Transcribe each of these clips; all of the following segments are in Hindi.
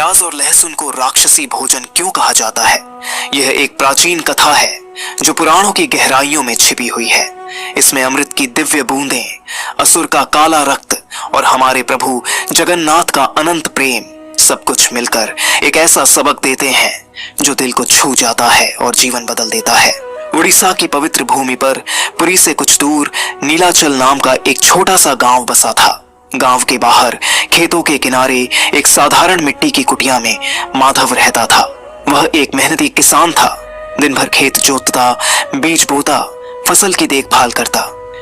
प्याज और लहसुन को राक्षसी भोजन क्यों कहा जाता है? यह एक प्राचीन कथा है जो पुराणों की गहराइयों में छिपी हुई है। इसमें अमृत की दिव्य बूंदें, असुर का काला रक्त और हमारे प्रभु जगन्नाथ का अनंत प्रेम सब कुछ मिलकर एक ऐसा सबक देते हैं जो दिल को छू जाता है और जीवन बदल देता है। उड़ीसा की पवित्र भूमि पर पुरी से कुछ दूर नीलाचल नाम का एक छोटा सा गांव बसा था। गांव के बाहर खेतों के किनारे एक साधारण मिट्टी की कुटिया में माधव रहता था। वह एक मेहनती किसान था। दिन भर खेत जोतता, बीज बोता, फसल की देखभाल करता।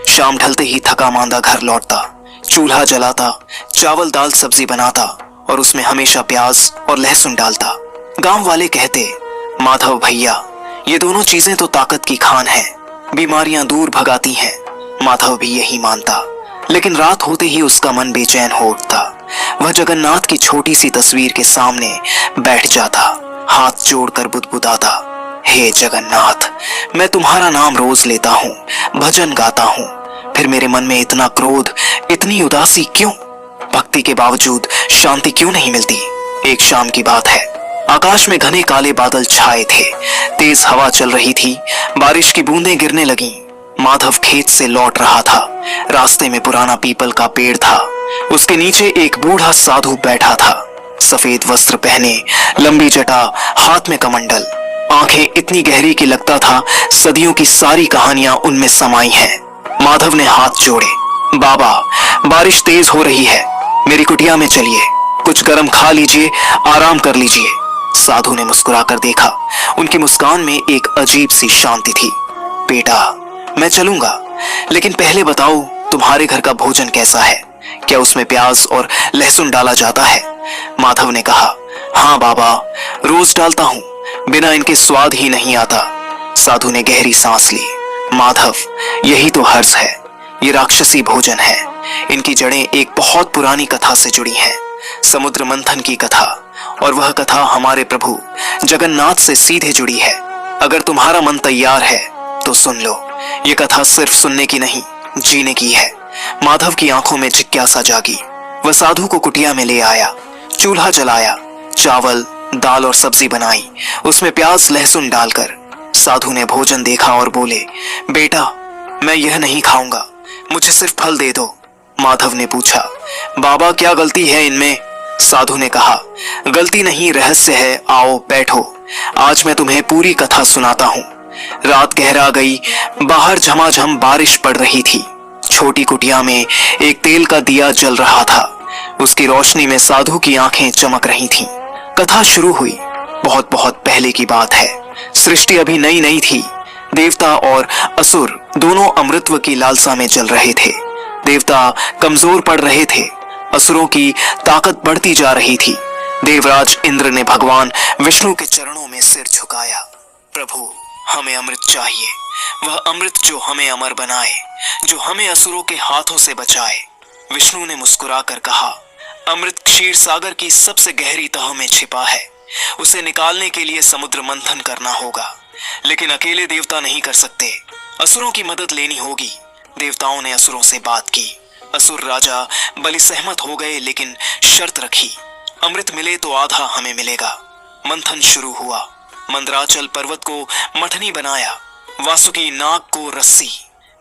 शाम ढलते ही थका मांदा घर लौटता, चूल्हा जलाता, चावल दाल सब्जी बनाता और उसमें हमेशा प्याज और लहसुन डालता। गांव वाले कहते, माधव भैया, ये दोनों चीजें तो ताकत की खान है, बीमारियां दूर भगाती हैं। माधव भी यही मानता, लेकिन रात होते ही उसका मन बेचैन हो उठता। वह जगन्नाथ की छोटी सी तस्वीर के सामने बैठ जाता, हाथ जोड़कर बुदबुदाता, हे जगन्नाथ, मैं तुम्हारा नाम रोज लेता हूँ, भजन गाता हूँ, फिर मेरे मन में इतना क्रोध, इतनी उदासी क्यों? भक्ति के बावजूद शांति क्यों नहीं मिलती? एक शाम की बात है। आकाश में घने काले बादल छाए थे, तेज हवा चल रही थी, बारिश की बूंदें गिरने लगीं। माधव खेत से लौट रहा था। रास्ते में पुराना पीपल का पेड़ था। उसके नीचे एक बूढ़ा साधु बैठा था, सफेद वस्त्र पहने, लंबी जटा, हाथ में कमंडल, आंखें इतनी गहरी कि लगता था सदियों की सारी कहानियां उनमें समाई हैं। माधव ने हाथ जोड़े, बाबा, बारिश तेज हो रही है, मेरी कुटिया में चलिए, कुछ गरम खा लीजिए, आराम कर लीजिए। साधु ने मुस्कुराकर देखा। उनकी मुस्कान में एक अजीब सी शांति थी। बेटा, मैं चलूंगा, लेकिन पहले बताओ तुम्हारे घर का भोजन कैसा है? क्या उसमें प्याज और लहसुन डाला जाता है? माधव ने कहा, हाँ बाबा, रोज डालता हूँ, बिना इनके स्वाद ही नहीं आता। साधु ने गहरी सांस ली। माधव, यही तो हर्ज है, ये राक्षसी भोजन है। इनकी जड़ें एक बहुत पुरानी कथा से जुड़ी हैं, समुद्र मंथन की कथा, और वह कथा हमारे प्रभु जगन्नाथ से सीधे जुड़ी है। अगर तुम्हारा मन तैयार है तो सुन लो। ये कथा सिर्फ सुनने की नहीं, जीने की है। माधव की आंखों में जिज्ञासा जागी। वह साधु को कुटिया में ले आया, चूल्हा जलाया, चावल, दाल और सब्जी बनाई, उसमें प्याज लहसुन डालकर। साधु ने भोजन देखा और बोले, बेटा, मैं यह नहीं खाऊंगा, मुझे सिर्फ फल दे दो। माधव ने पूछा, बाबा, क्या गलती है इनमें? साधु ने कहा, गलती नहीं, रहस्य है, आओ बैठो, आज मैं तुम्हें पूरी कथा सुनाता हूँ। रात गहरा गई, बाहर झमाझम बारिश पड़ रही थी। छोटी कुटिया में एक तेल का दिया जल रहा था। उसकी रोशनी में साधु की आंखें चमक रही थीं। कथा शुरू हुई। बहुत बहुत पहले की बात है। सृष्टि अभी नई नई थी। देवता और असुर दोनों अमृतत्व की लालसा में जल रहे थे। देवता कमजोर पड़ रहे थे, असुरों की ताकत बढ़ती जा रही थी। देवराज इंद्र ने भगवान विष्णु के चरणों में सिर झुकाया, प्रभु, हमें अमृत चाहिए, वह अमृत जो हमें अमर बनाए, जो हमें असुरों के हाथों से बचाए। विष्णु ने मुस्कुराकर कहा, अमृत क्षीर सागर की सबसे गहरी तह में छिपा है, उसे निकालने के लिए समुद्र मंथन करना होगा, लेकिन अकेले देवता नहीं कर सकते, असुरों की मदद लेनी होगी। देवताओं ने असुरों से बात की। असुर राजा बलि सहमत हो गए, लेकिन शर्त रखी, अमृत मिले तो आधा हमें मिलेगा। मंथन शुरू हुआ। मंदराचल पर्वत को मथनी बनाया, वासुकी नाग को रस्सी।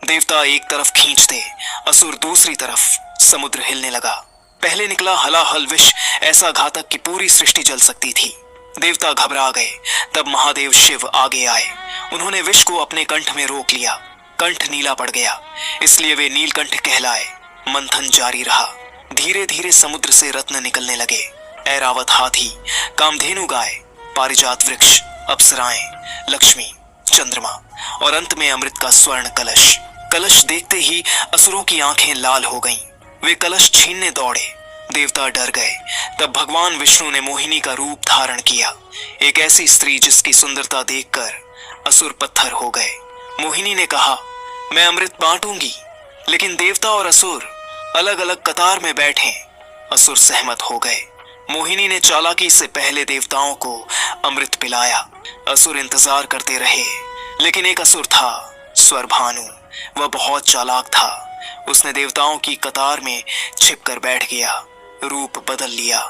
देवता एक तरफ खींचते, असुर दूसरी तरफ। समुद्र हिलने लगा। पहले निकला हलाहल विष, ऐसा घातक कि पूरी सृष्टि जल सकती थी। देवता घबरा गए। तब महादेव शिव आगे आए। उन्होंने विष को अपने कंठ में रोक लिया। कंठ नीला पड़ गया, इसलिए वे नीलकंठ कहलाए। मंथन जारी रहा। धीरे धीरे समुद्र से रत्न निकलने लगे। ऐरावत हाथी, कामधेनु गाय, पारिजात वृक्ष, अप्सराएं, लक्ष्मी, चंद्रमा और अंत में अमृत का स्वर्ण कलश। कलश देखते ही असुरों की आंखें लाल हो गईं। वे कलश छीनने दौड़े। देवता डर गए। तब भगवान विष्णु ने मोहिनी का रूप धारण किया, एक ऐसी स्त्री जिसकी सुंदरता देखकर असुर पत्थर हो गए। मोहिनी ने कहा, मैं अमृत बांटूंगी, लेकिन देवता और असुर अलग अलग कतार में बैठे। असुर सहमत हो गए। मोहिनी ने चालाकी से पहले देवताओं को अमृत पिलाया। असुर इंतजार करते रहे, लेकिन एक असुर था, स्वरभानु। वह बहुत चालाक था। उसने देवताओं की कतार में छिपकर बैठ गया। रूप बदल लिया।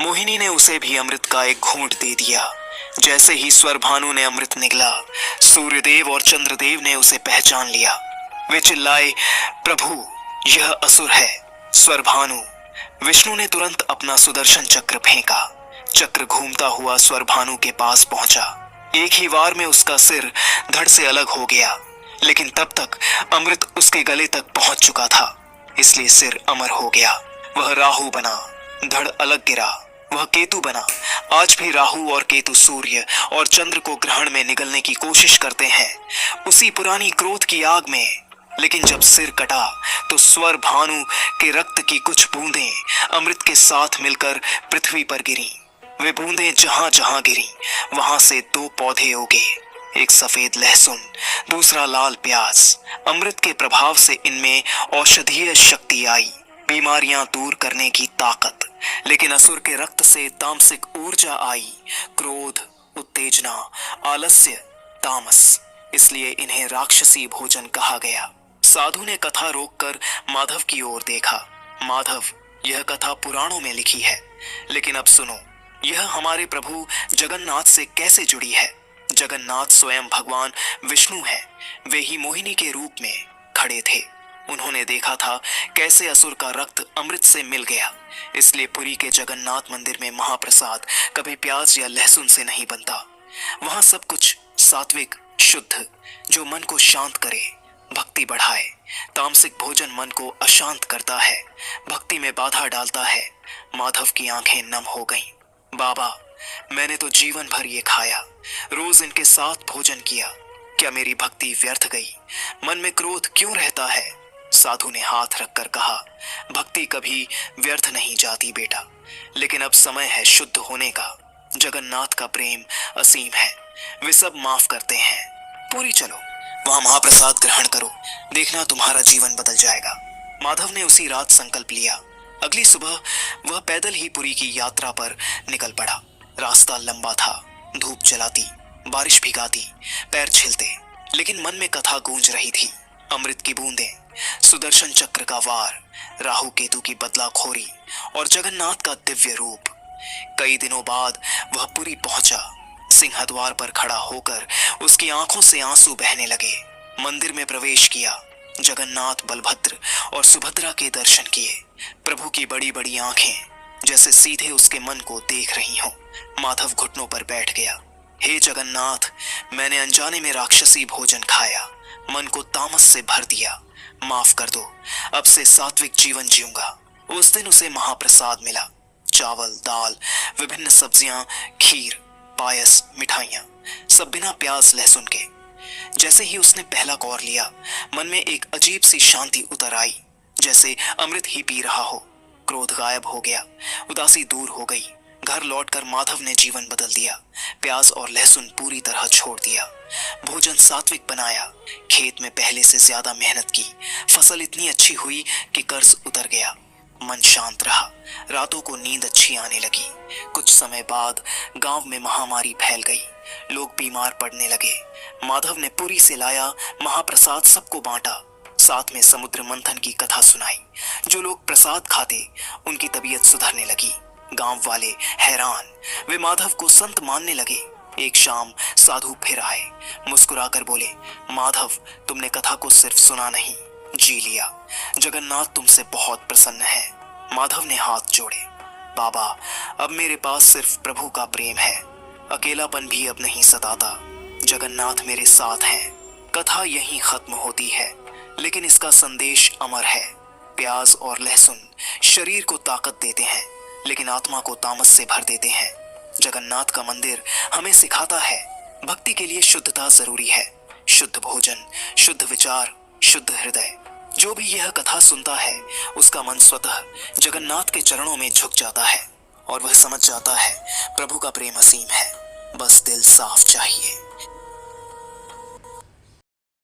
मोहिनी ने उसे भी अमृत का एक घूंट दे दिया। जैसे ही स्वर भानु ने अमृत निगला, सूर्यदेव और चंद्रदेव ने उसे पहचान लिया। वे चिल्लाए, प्रभु यह असुर है, स्वर भानु। विष्णु ने तुरंत अपना सुदर्शन चक्र फेंका। चक्र घूमता हुआ स्वर भानु के पास पहुंचा। एक ही वार में उसका सिर धड़ से अलग हो गया, लेकिन तब तक अमृत उसके गले तक पहुंच चुका था, इसलिए सिर अमर हो गया। वह राहु बना, धड़ अलग गिरा। वह केतु बना। आज भी राहु और केतु सूर्य और चंद्र को ग्रहण में निगलने की कोशिश करते हैं, उसी पुरानी क्रोध की आग में। लेकिन जब सिर कटा तो स्वर भानु के रक्त की कुछ बूंदें अमृत के साथ मिलकर पृथ्वी पर गिरी। वे बूंदें जहां जहां गिरी वहां से दो पौधे उगे, एक सफेद लहसुन, दूसरा लाल प्याज। अमृत के प्रभाव से इनमें औषधीय शक्ति आई, बीमारियां दूर करने की ताकत। लेकिन असुर के रक्त से तामसिक ऊर्जा आई, क्रोध, उत्तेजना, आलस्य, तामस। इसलिए इन्हें राक्षसी भोजन कहा गया। साधु ने कथा रोककर माधव की ओर देखा। माधव, यह कथा पुराणों में लिखी है, लेकिन अब सुनो, यह हमारे प्रभु जगन्नाथ से कैसे जुड़ी है। जगन्नाथ स्वयं भगवान विष्णु हैं। वे ही मोहिनी के रूप में खड़े थे। उन्होंने देखा था कैसे असुर का रक्त अमृत से मिल गया। इसलिए पुरी के जगन्नाथ मंदिर में महाप्रसाद कभी प्याज या लहसुन से नहीं बनता। वहां सब कुछ सात्विक, शुद्ध, जो मन को शांत करे, भक्ति बढ़ाए। तामसिक भोजन मन को अशांत करता है, भक्ति में बाधा डालता है। माधव की आंखें नम हो गईं। बाबा, मैंने तो जीवन भर ये खाया, रोज इनके साथ भोजन किया, क्या मेरी भक्ति व्यर्थ गई? मन में क्रोध क्यों रहता है? साधु ने हाथ रखकर कहा, भक्ति कभी व्यर्थ नहीं जाती बेटा, लेकिन अब समय है शुद्ध होने का। जगन्नाथ का प्रेम असीम है, वे सब माफ करते हैं। पूरी चलो, वहां महाप्रसाद ग्रहण करो, देखना तुम्हारा जीवन बदल जाएगा। माधव ने उसी रात संकल्प लिया। अगली सुबह वह पैदल ही पुरी की यात्रा पर निकल पड़ा। रास्ता लंबा था, धूप जलाती, बारिश भिगाती, पैर छिलते, लेकिन मन में कथा गूंज रही थी। अमृत की बूंदें, सुदर्शन चक्र का वार, राहु केतु की बदलाखोरी और जगन्नाथ का दिव्य रूप। कई दिनों बाद वह पुरी पहुंचा। सिंहद्वार पर खड़ा होकर उसकी आंखों से आंसू बहने लगे। मंदिर में प्रवेश किया। जगन्नाथ, बलभद्र और सुभद्रा के दर्शन किए। प्रभु की बड़ी बड़ी आंखें जैसे सीधे उसके मन को देख रही हों। माधव घुटनों पर बैठ गया। हे जगन्नाथ, मैंने अनजाने में राक्षसी भोजन खाया, मन को तामस से भर दिया, माफ कर दो। अब से सात्विक जीवन जीऊंगा। उस दिन उसे महाप्रसाद मिला। चावल, दाल, विभिन्न सब्जियां, खीर, पायस, मिठाइयां, सब बिना प्याज लहसुन के। जैसे ही उसने पहला कौर लिया, मन में एक अजीब सी शांति उतर आई, जैसे अमृत ही पी रहा हो। क्रोध गायब हो गया, उदासी दूर हो गई। घर लौटकर माधव ने जीवन बदल दिया। प्याज और लहसुन पूरी तरह छोड़ दिया। भोजन सात्विक बनाया। खेत में पहले से ज्यादा मेहनत की। फसल इतनी अच्छी हुई कि कर्ज उतर गया। मन शांत रहा। रातों को नींद अच्छी आने लगी। कुछ समय बाद गांव में महामारी फैल गई। लोग बीमार पड़ने लगे। माधव ने पुरी से लाया महाप्रसाद सबको बांटा। साथ में समुद्र मंथन की कथा सुनाई। जो लोग प्रसाद खाते उनकी तबीयत सुधरने लगी। गांव वाले हैरान, वे माधव को संत मानने लगे। एक शाम साधु फिर आए, मुस्कुराकर बोले, माधव, तुमने कथा को सिर्फ सुना नहीं, जी लिया। जगन्नाथ तुमसे बहुत प्रसन्न है। माधव ने हाथ जोड़े। बाबा, अब मेरे पास सिर्फ प्रभु का प्रेम है। अकेलापन भी अब नहीं सताता। जगन्नाथ मेरे साथ हैं। कथा यहीं खत्म होती है, लेकिन इसका संदेश अमर है। प्याज और लहसुन शरीर को ताकत देते हैं, लेकिन आत्मा को तामस से भर देते हैं। जगन्नाथ का मंदिर हमें सिखाता है, भक्ति के लिए शुद्धता जरूरी है। शुद्ध भोजन, शुद्ध विचार, शुद्ध हृदय। जो भी यह कथा सुनता है, उसका मन स्वतः जगन्नाथ के चरणों में झुक जाता है और वह समझ जाता है प्रभु का प्रेम असीम है। बस दिल साफ चाहिए।